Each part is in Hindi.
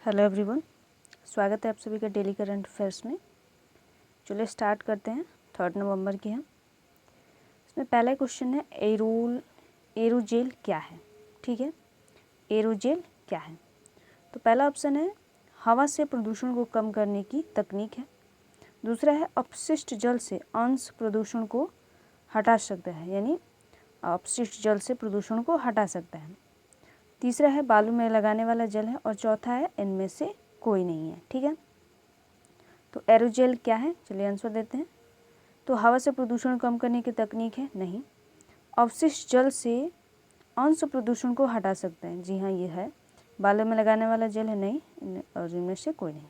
हेलो एवरीवन, स्वागत है आप सभी का डेली करंट अफेयर्स में। चलिए स्टार्ट करते हैं। 3 नवंबर की है। इसमें पहला क्वेश्चन है एरोजेल क्या है। ठीक है, एरोजेल क्या है। तो पहला ऑप्शन है हवा से प्रदूषण को कम करने की तकनीक है। दूसरा है अपशिष्ट जल से अंश प्रदूषण को हटा सकता है, यानी अपशिष्ट जल से प्रदूषण को हटा सकता है। तीसरा है बालू में लगाने वाला जल है। और चौथा है इनमें से कोई नहीं है। ठीक है, तो एरोजेल क्या है, चलिए आंसर देते हैं। तो हवा से प्रदूषण कम करने की तकनीक है, नहीं। अवशिष्ट जल से अंश प्रदूषण को हटा सकते हैं, जी हाँ ये है। बालू में लगाने वाला जल है, नहीं। और इनमें से कोई नहीं।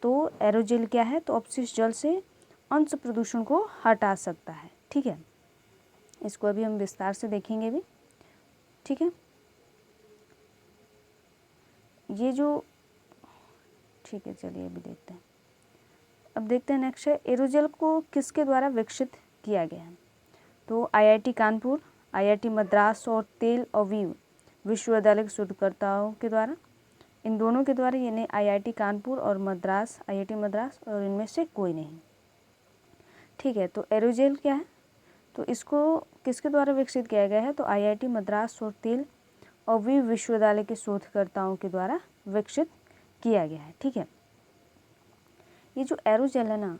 तो एरोजेल क्या है, तो अपशिष्ट जल से अंश प्रदूषण को हटा सकता है। ठीक है, इसको अभी हम विस्तार से देखेंगे भी। ठीक है, ये जो ठीक है, चलिए अभी देखते हैं। अब देखते हैं नेक्स्ट है एरोजेल को किसके द्वारा विकसित किया गया है। तो आईआईटी कानपुर, आईआईटी मद्रास और तेल अवीव विश्वविद्यालय के शोधकर्ताओं के द्वारा, इन दोनों के द्वारा, यानी आईआईटी कानपुर और मद्रास, आईआईटी मद्रास, और इनमें से कोई नहीं। ठीक है, तो एरोजेल क्या है, तो इसको किसके द्वारा विकसित किया गया है, तो आईआईटी मद्रास और तेल अवीव विश्वविद्यालय के शोधकर्ताओं के द्वारा विकसित किया गया है। ठीक है, ये जो एरोजेल है ना,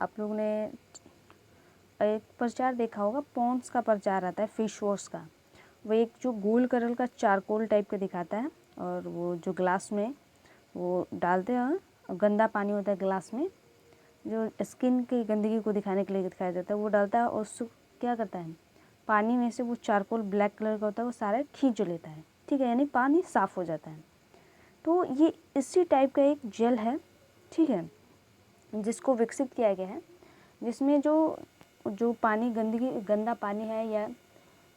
आप लोगों ने एक प्रचार देखा होगा, पॉन्ड्स का प्रचार आता है फेस वॉश का। वो एक जो गोल कलर का चारकोल टाइप का दिखाता है, और वो जो ग्लास में वो डालते हैं, गंदा पानी होता है ग्लास में, जो स्किन की गंदगी को दिखाने के लिए दिखाया जाता है, वो डालता है और उसको क्या करता है, पानी में से वो चारकोल ब्लैक कलर का होता है वो सारे खींच लेता है। ठीक है, यानी पानी साफ़ हो जाता है। तो ये इसी टाइप का एक जेल है, ठीक है, जिसको विकसित किया गया है, जिसमें जो पानी गंदा पानी है या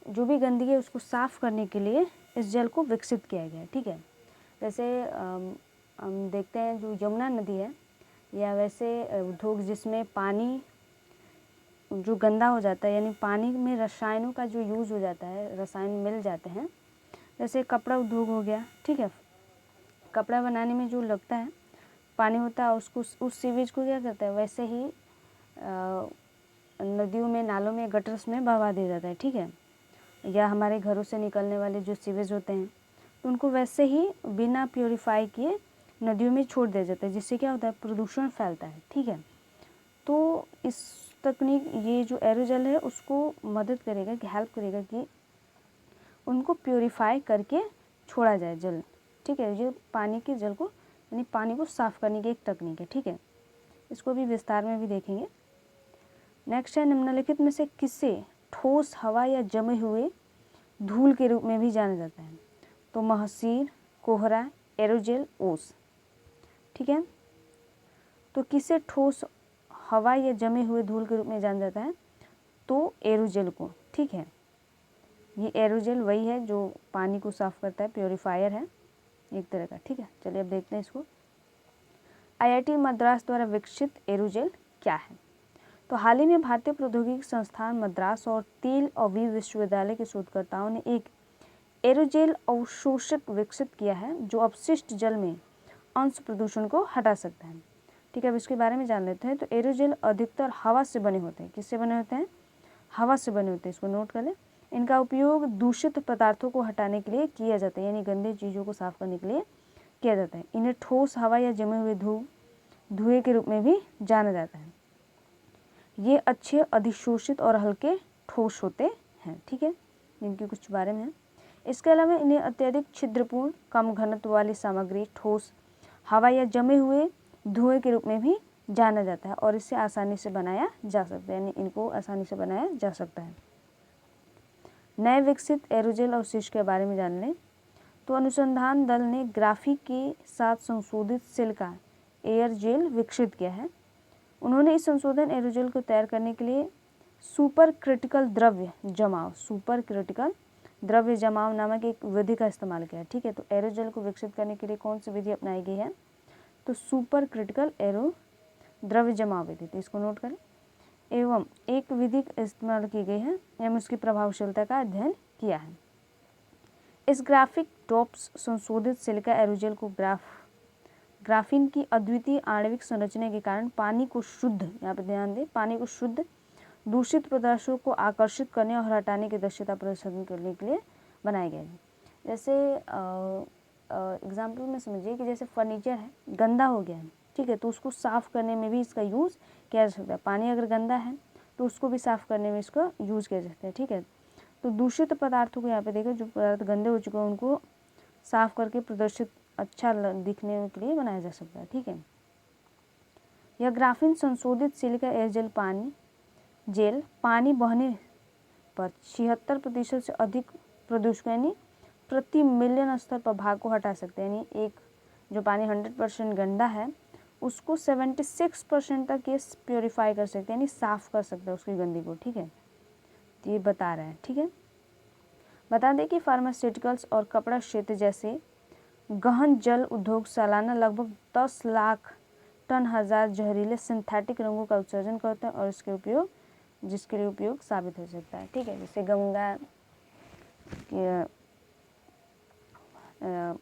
जो भी गंदगी है उसको साफ़ करने के लिए इस जल को विकसित किया गया है। ठीक है, जैसे हम देखते हैं जो यमुना नदी है, या वैसे उद्योग जिसमें पानी जो गंदा हो जाता है, यानी पानी में रसायनों का जो यूज़ हो जाता है, रसायन मिल जाते हैं, जैसे कपड़ा उद्योग हो गया। ठीक है, कपड़ा बनाने में जो लगता है पानी होता है, उसको उस सीवेज को क्या करता है, वैसे ही नदियों में, नालों में, गटर्स में बहा दिया जाता है। ठीक है, या हमारे घरों से निकलने वाले जो सीवेज होते हैं उनको वैसे ही बिना प्योरीफाई किए नदियों में छोड़ दिया जाता है, जिससे क्या होता है, प्रदूषण फैलता है। ठीक है, तो इस तकनीक, ये जो एरोजेल है उसको मदद करेगा, कि हेल्प करेगा कि उनको प्योरीफाई करके छोड़ा जाए जल। ठीक है, ये पानी के जल को, यानी पानी को साफ़ करने की एक तकनीक है। ठीक है, इसको भी विस्तार में भी देखेंगे। नेक्स्ट है निम्नलिखित में से किसे ठोस हवा या जमे हुए धूल के रूप में भी जाना जाता है। तो महसीर, कोहरा, एरोजेल, ओस। ठीक है, तो किसे ठोस हवा या जमे हुए धूल के रूप में जाना जाता है, तो एरोजेल को। ठीक है, ये एरोजेल वही है जो पानी को साफ करता है, प्योरीफायर है एक तरह का। ठीक है, चलिए अब देखते हैं इसको। आईआईटी मद्रास द्वारा विकसित एरोजेल क्या है। तो हाल ही में भारतीय प्रौद्योगिकी संस्थान मद्रास और तेल अवीव विश्वविद्यालय के शोधकर्ताओं ने एक एरोजेल अवशोषक विकसित किया है, जो अपशिष्ट जल में अंश प्रदूषण को हटा सकता है। ठीक है, अब इसके बारे में जान लेते हैं। तो एरोजेल अधिकतर हवा से बने होते हैं। किससे बने होते हैं, हवा से बने होते हैं, इसको नोट कर लें। इनका उपयोग दूषित पदार्थों को हटाने के लिए किया जाता है, यानी गंदे चीज़ों को साफ करने के लिए किया जाता है। इन्हें ठोस हवा या जमे हुए धुएं के रूप में भी जाना जाता है। ये अच्छे अधिशोषित और हल्के ठोस होते हैं। ठीक है, इनके कुछ बारे में है। इसके अलावा इन्हें अत्यधिक छिद्रपूर्ण, कम घनत्व वाली सामग्री, ठोस हवा या जमे हुए धुएं के रूप में भी जाना जाता है, और इसे आसानी से बनाया जा सकता है, यानी इनको आसानी से बनाया जा सकता है। नए विकसित एरोजेल अवशेष के बारे में जान लें। तो अनुसंधान दल ने ग्राफिक के साथ संशोधित सिलिका एयर जेल विकसित किया है। उन्होंने इस संशोधन एरोजेल को तैयार करने के लिए सुपर क्रिटिकल द्रव्य जमाव नामक एक विधि का इस्तेमाल किया। ठीक है, तो एरोजेल को विकसित करने के लिए कौन सी विधि अपनाई गई है, तो सुपर क्रिटिकल द्रव्य जमाव विधि। तो इसको नोट करें। एवं एक विधि इस्तेमाल की गई है एवं उसकी प्रभावशीलता का अध्ययन किया है। इस ग्राफिक डॉप्स संशोधित सिलिका एरोजेल को ग्राफीन की अद्वितीय आणविक संरचना के कारण पानी को शुद्ध, यहाँ पे ध्यान दें, पानी को शुद्ध दूषित पदार्थों को आकर्षित करने और हटाने की दक्षता प्रदर्शन करने के लिए बनाया गया है। जैसे एग्जाम्पल में समझिए कि जैसे फर्नीचर है, गंदा हो गया है, ठीक है, तो उसको साफ़ करने में भी इसका यूज़ किया जा सकता है। पानी अगर गंदा है तो उसको भी साफ़ करने में इसका यूज़ किया जा सकता है, ठीक है। तो दूषित पदार्थों को यहाँ पे देखो, जो पदार्थ गंदे हो चुके हैं उनको साफ़ करके प्रदर्शित अच्छा दिखने के लिए बनाया जा सकता है, ठीक है। यह ग्राफीन संशोधित सिलिका एयरजेल जेल पानी बहने पर 76% से अधिक प्रदूषण यानी प्रति मिलियन स्तर पर भाग को हटा सकते हैं। यानी एक जो पानी 100% गंदा है उसको 76% तक ये प्योरीफाई कर सकते हैं, यानी साफ़ कर सकते हैं उसकी गंदगी को, ठीक है। तो ये बता रहे हैं, ठीक है। बता दें कि फार्मास्यूटिकल्स और कपड़ा क्षेत्र जैसे गहन जल उद्योग सालाना लगभग 10 लाख टन हजार जहरीले सिंथेटिक रंगों का उत्सर्जन करते हैं और जिसके लिए उपयोग साबित हो सकता है, ठीक है। जैसे गंगा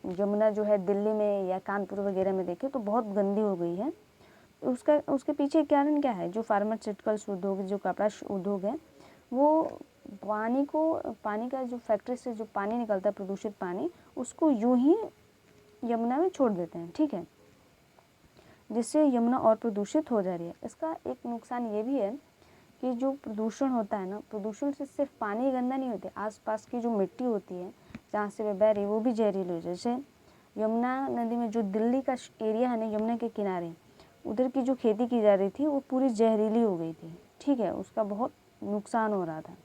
यमुना जो है दिल्ली में या कानपुर वगैरह में देखें तो बहुत गंदी हो गई है। उसके पीछे कारण क्या है? जो फार्मास्यूटिकल्स उद्योग, जो कपड़ा उद्योग है, वो पानी का जो फैक्ट्री से जो पानी निकलता है, प्रदूषित पानी, उसको यूं ही यमुना में छोड़ देते हैं, ठीक है, जिससे यमुना और प्रदूषित हो जा रही है। इसका एक नुकसान ये भी है कि जो प्रदूषण होता है ना, प्रदूषण से सिर्फ पानी गंदा नहीं होता, आसपास की जो मिट्टी होती है जहाँ से वे बह रही है वो भी जहरीली हो। जैसे यमुना नदी में जो दिल्ली का एरिया है ना, यमुना के किनारे, उधर की जो खेती की जा रही थी वो पूरी जहरीली हो गई थी, ठीक है, उसका बहुत नुकसान हो रहा था।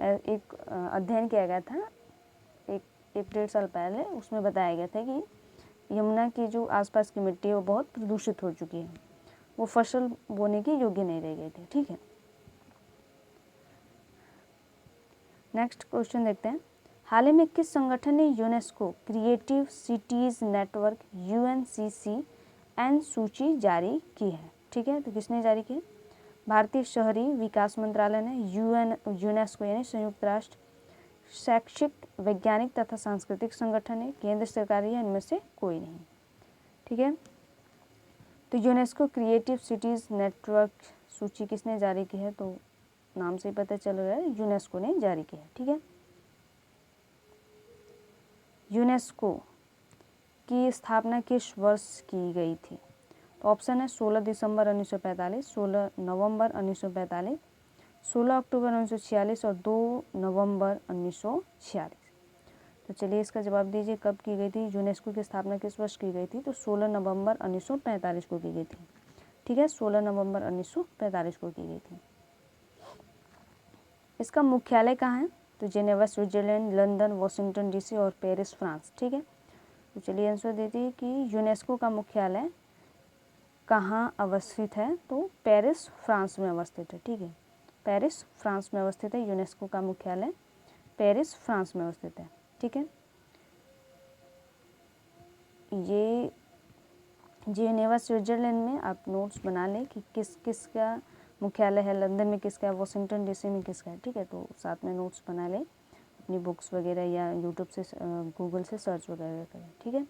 एक अध्ययन किया गया था 1-1.5 साल पहले, उसमें बताया गया था कि यमुना की जो आसपास की मिट्टी है वो बहुत प्रदूषित हो चुकी है, वो फसल बोने की योग्य नहीं रह गई थी, ठीक है। नेक्स्ट क्वेश्चन देखते हैं। हाल ही में किस संगठन ने UNESCO creative cities network UNCCN सूची जारी की है? ठीक है, तो किसने जारी की? भारतीय शहरी विकास मंत्रालय ने, यूनेस्को यानी संयुक्त राष्ट्र शैक्षिक, वैज्ञानिक तथा सांस्कृतिक संगठन है, केंद्र सरकार है, इनमें से कोई नहीं, ठीक है। तो यूनेस्को क्रिएटिव सिटीज़ नेटवर्क सूची किसने जारी की है? तो नाम से ही पता चल रहा है, यूनेस्को ने जारी की है, ठीक है। यूनेस्को की स्थापना किस वर्ष की गई थी? तो ऑप्शन है 16 दिसंबर 1945, 16 नवंबर 1945, 16 अक्टूबर 1946 और 2 नवंबर 1946। तो चलिए इसका जवाब दीजिए, कब की गई थी? यूनेस्को की स्थापना किस वर्ष की गई थी? तो 16 नवंबर 1945 को की गई थी, ठीक है, 16 नवंबर 1945 को की गई थी। इसका मुख्यालय कहाँ है? तो Geneva Switzerland, London, Washington DC और पेरिस फ्रांस, ठीक है। तो चलिए आंसर देते हैं कि यूनेस्को का मुख्यालय कहाँ अवस्थित है? तो पेरिस फ्रांस में अवस्थित है, ठीक है, पेरिस फ्रांस में अवस्थित है। यूनेस्को का मुख्यालय पेरिस फ्रांस में अवस्थित है, ठीक है। ये जेनेवा स्विट्जरलैंड में आप नोट्स बना लें कि किस का मुख्यालय है, लंदन में किसका है, वाशिंगटन DC में किसका है, ठीक है। तो साथ में नोट्स बना लें, अपनी बुक्स वगैरह या यूट्यूब से गूगल से सर्च वगैरह करें, ठीक है।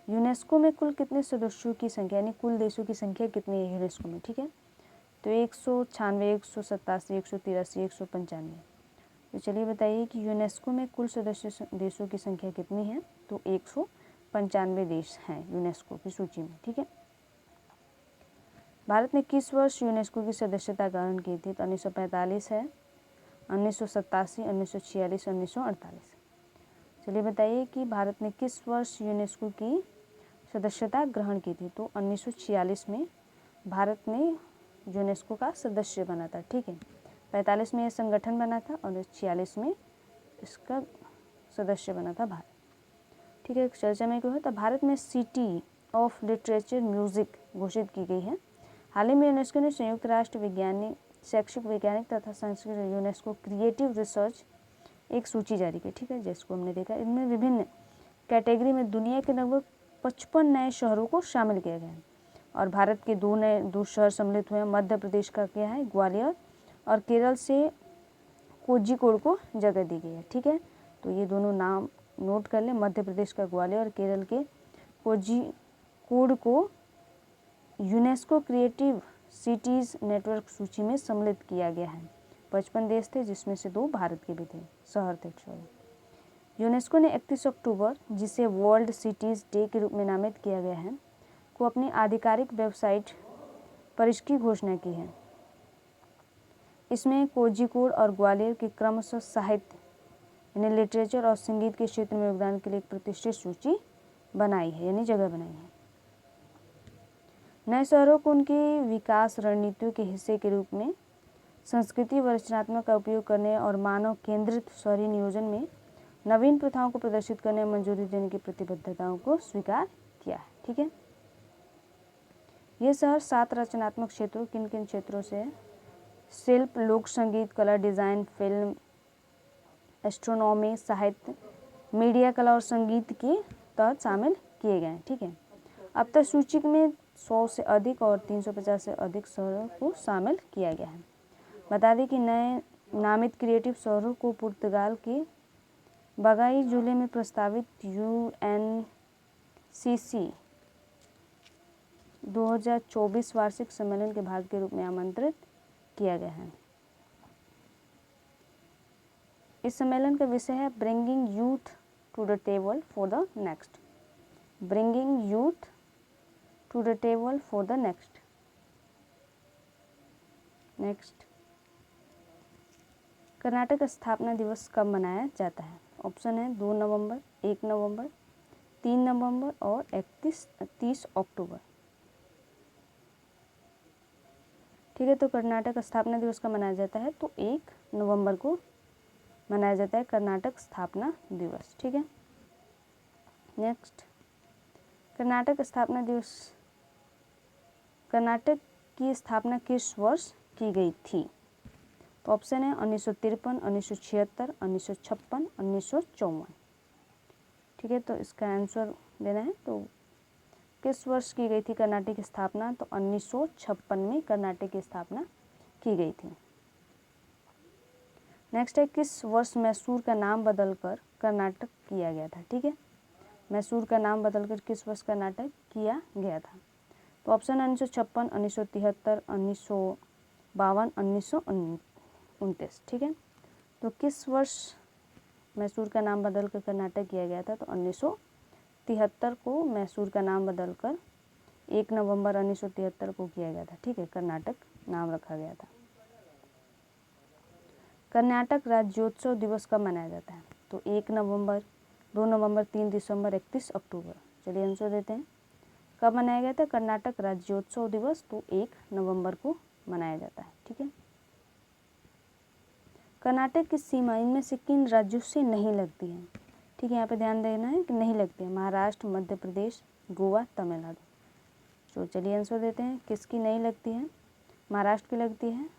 यूनेस्को में कुल कितने सदस्यों की संख्या, यानी कुल देशों की संख्या कितनी है यूनेस्को में, ठीक है। तो 196, 187, 183, 195। तो चलिए बताइए कि यूनेस्को में कुल सदस्य देशों की संख्या कितनी है? तो 195 देश हैं यूनेस्को की सूची में, ठीक है। भारत ने किस वर्ष यूनेस्को की सदस्यता ग्रहण की थी? तो 1945 है, 1987, 1946, 1948। चलिए बताइए कि भारत ने किस वर्ष यूनेस्को की सदस्यता ग्रहण की थी? तो 1946 में भारत ने यूनेस्को का सदस्य बना था, ठीक है। 45 में यह संगठन बना था और 46 में इसका सदस्य बना था भारत, ठीक है। चर्चा में क्यों है? तो भारत में सिटी ऑफ लिटरेचर म्यूजिक घोषित की गई है। हाल ही में यूनेस्को ने संयुक्त राष्ट्र वैज्ञानिक, शैक्षिक, वैज्ञानिक तथा सांस्कृतिक यूनेस्को क्रिएटिव रिसर्च एक सूची जारी की, ठीक है, जिसको हमने देखा। इनमें विभिन्न कैटेगरी में दुनिया के लगभग 55 नए शहरों को शामिल किया गया है और भारत के दो शहर सम्मिलित हुए हैं। मध्य प्रदेश का क्या है? ग्वालियर, और केरल से कोझिकोड को जगह दी गई है, ठीक है। तो ये दोनों नाम नोट कर लें, मध्य प्रदेश का ग्वालियर और केरल के कोड को यूनेस्को क्रिएटिव सिटीज़ नेटवर्क सूची में सम्मिलित किया गया है। 55 देश थे जिसमें से 2 भारत के भी थे, शहर थे सॉरी। यूनेस्को ने 31 अक्टूबर, जिसे वर्ल्ड सिटीज़ डे के रूप में नामित किया गया है, को अपनी आधिकारिक वेबसाइट पर इसकी घोषणा की है। इसमें कोझिकोड और ग्वालियर की क्रमशः साहित्य यानी लिटरेचर और संगीत के क्षेत्र में योगदान के लिए एक प्रतिष्ठित सूची बनाई है यानी जगह बनाई है। नए शहरों को उनकी विकास रणनीतियों के हिस्से के रूप में संस्कृति व रचनात्मक का उपयोग करने और मानव केंद्रित शहरी नियोजन में नवीन प्रथाओं को प्रदर्शित करने में मंजूरी देने की प्रतिबद्धताओं को स्वीकार किया है। ठीक है, ये शहर 7 रचनात्मक क्षेत्रों, किन किन क्षेत्रों से है? शिल्प, लोक संगीत, कला, डिज़ाइन, फिल्म, एस्ट्रोनॉमी, साहित्य, मीडिया, कला और संगीत के तहत शामिल किए गए हैं। ठीक है, अब तक सूची में 100 से अधिक और 350 से अधिक शहरों को शामिल किया गया है। बता दें कि नए नामित क्रिएटिव शहरों को पुर्तगाल के बगाई जिले में प्रस्तावित UNCC 2024 वार्षिक सम्मेलन के भाग के रूप में आमंत्रित किया गया है। इस सम्मेलन का विषय है bringing youth to the table for the next. Bringing youth to the table for the next. Karnataka स्थापना दिवस कब मनाया जाता है? ऑप्शन है 2 नवंबर, 1 नवंबर, 3 नवंबर और 30 अक्टूबर। ठीक है, तो कर्नाटक स्थापना दिवस कब मनाया जाता है? तो 1 नवंबर को मनाया जाता है कर्नाटक स्थापना दिवस। ठीक है, नेक्स्ट, कर्नाटक स्थापना दिवस, कर्नाटक की स्थापना किस वर्ष की गई थी? तो ऑप्शन है 1953, 1976, 1956, 1954। ठीक है, तो इसका आंसर देना है। तो किस वर्ष की गई थी कर्नाटक की स्थापना? तो 1956 में कर्नाटक की स्थापना की गई थी। नेक्स्ट है, किस वर्ष मैसूर का नाम बदलकर कर्नाटक किया गया था? ठीक है, मैसूर का नाम बदलकर किस वर्ष कर्नाटक किया गया था? तो ऑप्शन 1956, 1973, 1952, 1929। ठीक है, तो किस वर्ष मैसूर का नाम बदलकर कर्नाटक किया गया था? तो 1973 को मैसूर का नाम बदलकर 1 नवंबर 1973 को किया गया था। ठीक है, कर्नाटक नाम रखा गया था। कर्नाटक राज्योत्सव दिवस कब मनाया जाता है? तो 1 नवंबर, 2 नवंबर, 3 दिसंबर, 31 अक्टूबर। चलिए आंसर देते हैं। कब मनाया गया था कर्नाटक राज्योत्सव दिवस? तो 1 नवंबर को मनाया जाता है। ठीक है, कर्नाटक की सीमा इनमें से किन राज्यों से नहीं लगती है? ठीक है, यहाँ पे ध्यान देना है कि नहीं लगती है। महाराष्ट्र, मध्य प्रदेश, गोवा, तमिलनाडु। तो चलिए आंसर देते हैं। किसकी नहीं लगती है? महाराष्ट्र की लगती है,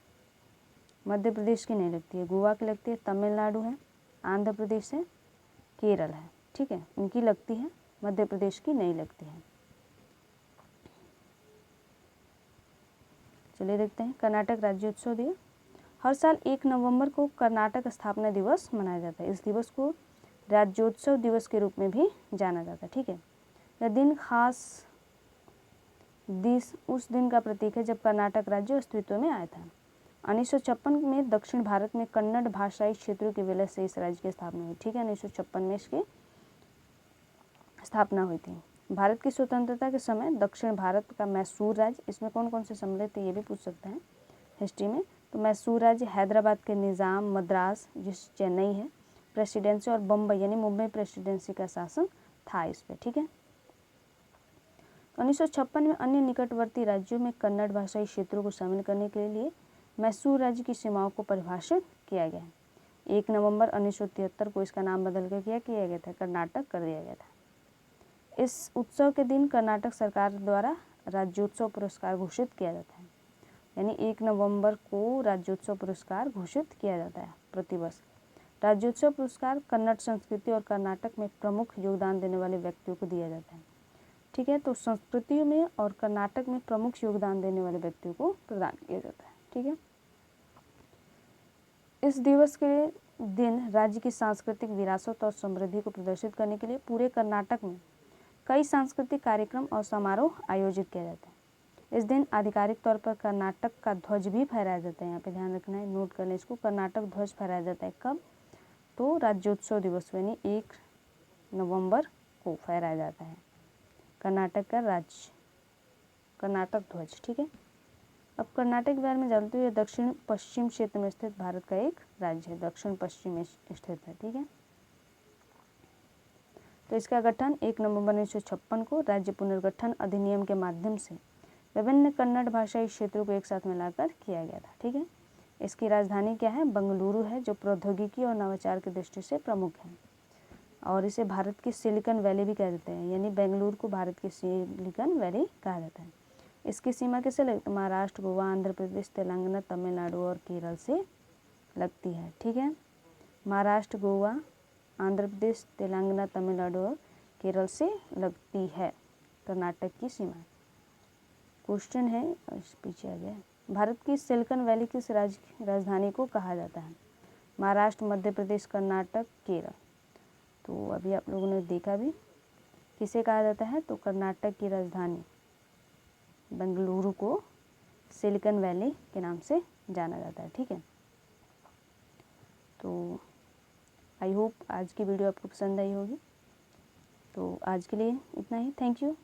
मध्य प्रदेश की नहीं लगती है, गोवा की लगती है, तमिलनाडु है, आंध्र प्रदेश है, केरल है। ठीक है, इनकी लगती है, मध्य प्रदेश की नहीं लगती है। चलिए देखते हैं कर्नाटक राज्योत्सव दिवस। हर साल 1 नवंबर को कर्नाटक स्थापना दिवस मनाया जाता है। इस दिवस को राज्योत्सव दिवस के रूप में भी जाना जाता है। ठीक है, यह दिन खास उस दिन का प्रतीक है जब कर्नाटक राज्य अस्तित्व में आया था। 1956 में दक्षिण भारत में कन्नड़ भाषाई क्षेत्रों के विलय से इस राज्य की स्थापना हुई। ठीक है, 1956 में इसकी स्थापना हुई थी। भारत की स्वतंत्रता के समय दक्षिण भारत का मैसूर राज्य, इसमें कौन कौन से सम्मिलित थे ये भी पूछ सकते हैं हिस्ट्री में। तो मैसूर राज्य, हैदराबाद के निज़ाम, मद्रास जिस चेन्नई है प्रेसिडेंसी और बम्बई यानी मुंबई प्रेसिडेंसी का शासन था इस पर। ठीक है, तो 1956 में अन्य निकटवर्ती राज्यों में कन्नड़ भाषाई क्षेत्रों को शामिल करने के लिए मैसूर राज्य की सीमाओं को परिभाषित किया गया। 1 नवंबर 1973 को इसका नाम बदलकर क्या किया गया था? कर्नाटक कर दिया गया था। इस उत्सव के दिन कर्नाटक सरकार द्वारा राज्योत्सव पुरस्कार घोषित किया जाता है। यानी 1 नवंबर को राज्योत्सव पुरस्कार घोषित किया जाता है प्रतिवर्ष। राज्योत्सव पुरस्कार कन्नड़ संस्कृति और कर्नाटक में प्रमुख योगदान देने वाले व्यक्तियों को दिया जाता है। ठीक है, तो संस्कृतियों में और कर्नाटक में प्रमुख योगदान देने वाले व्यक्तियों को प्रदान किया जाता है। ठीक है, इस दिवस के दिन राज्य की सांस्कृतिक विरासत और समृद्धि को प्रदर्शित करने के लिए पूरे कर्नाटक में कई सांस्कृतिक कार्यक्रम और समारोह आयोजित किए जाते हैं। इस दिन आधिकारिक तौर पर कर्नाटक का ध्वज भी फहराया जाता है। यहाँ पे ध्यान रखना है, नोट कर लें इसको। कर्नाटक ध्वज फहराया जाता है कब? तो राज्योत्सव दिवस यानी 1 नवंबर को फहराया जाता है कर्नाटक का कर्नाटक ध्वज। ठीक है, अब कर्नाटक के बारे में जानते हो, ये दक्षिण पश्चिम क्षेत्र में स्थित भारत का एक राज्य है, दक्षिण पश्चिम में स्थित है। ठीक है, तो इसका गठन 1 नवंबर 1956 को राज्य पुनर्गठन अधिनियम के माध्यम से विभिन्न कन्नड़ भाषाई क्षेत्रों को एक साथ मिलाकर किया गया था। ठीक है, इसकी राजधानी क्या है? बेंगलुरु है, जो प्रौद्योगिकी और नवाचार की दृष्टि से प्रमुख है। और इसे भारत की सिलिकॉन वैली भी कह देते हैं, यानी बेंगलुरु को भारत की सिलिकॉन वैली कहा जाता है। इसकी सीमा किससे लगती है? महाराष्ट्र, गोवा, आंध्र प्रदेश, तेलंगाना, तमिलनाडु और केरल से लगती है। ठीक है, महाराष्ट्र, गोवा, आंध्र प्रदेश, तेलंगाना, तमिलनाडु और केरल से लगती है कर्नाटक की सीमा। क्वेश्चन है, इस पीछे आ गया, भारत की सिलिकॉन वैली किस राजधानी को कहा जाता है? महाराष्ट्र, मध्य प्रदेश, कर्नाटक, केरल। तो अभी आप लोगों ने देखा भी, किसे कहा जाता है? तो कर्नाटक की राजधानी बेंगलुरु को सिलिकॉन वैली के नाम से जाना जाता है। ठीक है, तो आई होप आज की वीडियो आपको पसंद आई होगी। तो आज के लिए इतना ही, थैंक यू।